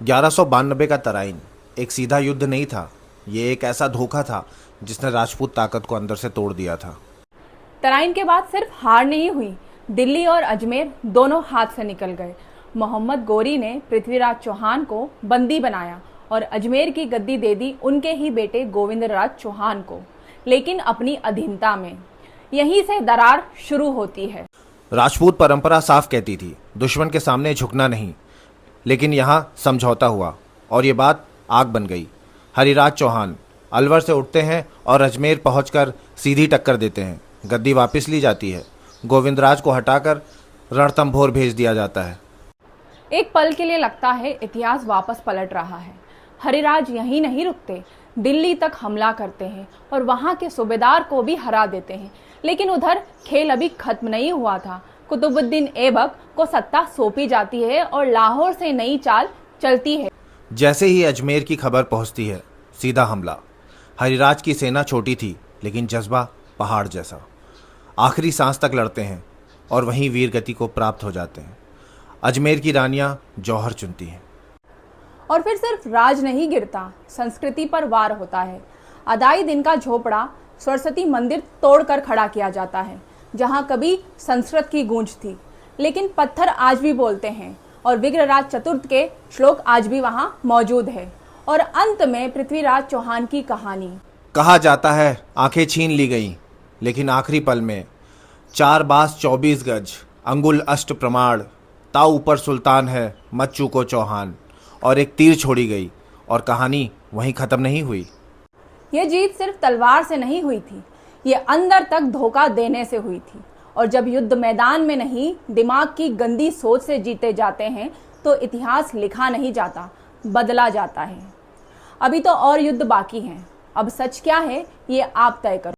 1192 का तराइन एक सीधा युद्ध नहीं था, ये एक ऐसा धोखा था जिसने राजपूत ताकत को अंदर से तोड़ दिया था। तराइन के बाद सिर्फ हार नहीं हुई, दिल्ली और अजमेर दोनों हाथ से निकल गए। मोहम्मद गोरी ने पृथ्वीराज चौहान को बंदी बनाया और अजमेर की गद्दी दे दी उनके ही बेटे गोविंदराज चौहान को, लेकिन अपनी अधीनता में। यहीं से दरार शुरू होती है। राजपूत परंपरा साफ कहती थी, दुश्मन के सामने झुकना नहीं, लेकिन यहाँ समझौता हुआ और ये बात आग बन गई। हरिराज चौहान अलवर से उठते हैं और अजमेर पहुंचकर सीधी टक्कर देते हैं। गद्दी वापस ली जाती है। गोविंदराज को हटाकर रणथंभौर भेज दिया जाता है। एक पल के लिए लगता है इतिहास वापस पलट रहा है। हरिराज यहीं नहीं रुकते, दिल्ली तक हमला करते हैं और वहां के सूबेदार को भी हरा देते हैं। लेकिन उधर खेल अभी खत्म नहीं हुआ था। कुतुबुद्दीन ऐबक को सत्ता सौंपी जाती है और लाहौर से नई चाल चलती है। जैसे ही अजमेर की खबर पहुंचती है, सीधा हमला। हरिराज की सेना छोटी थी, लेकिन जज्बा पहाड़ जैसा। आखिरी सांस तक लड़ते हैं और वहीं वीर गति को प्राप्त हो जाते हैं। अजमेर की रानियां जौहर चुनती हैं। और फिर सिर्फ राज नहीं गिरता, संस्कृति पर वार होता है। अदाई दिन का झोपड़ा सरस्वती मंदिर तोड़कर खड़ा किया जाता है, जहां कभी संस्कृत की गूंज थी, लेकिन पत्थर आज भी बोलते हैं और विग्रहराज चतुर्थ के श्लोक आज भी वहां मौजूद है। और अंत में पृथ्वीराज चौहान की कहानी। कहा जाता है आंखें छीन ली गईं, लेकिन आखिरी पल में 4 बास 24 गज, अंगुल अष्ट प्रमाण, ताऊ ऊपर सुल्तान है मत चूको चौहान, और एक तीर छोड़ी गई और कहानी वहीं खत्म नहीं हुई। ये जीत सिर्फ तलवार से नहीं हुई थी, ये अंदर तक धोखा देने से हुई थी। और जब युद्ध मैदान में नहीं, दिमाग की गंदी सोच से जीते जाते हैं, तो इतिहास लिखा नहीं जाता, बदला जाता है। अभी तो और युद्ध बाकी हैं। अब सच क्या है, ये आप तय करो।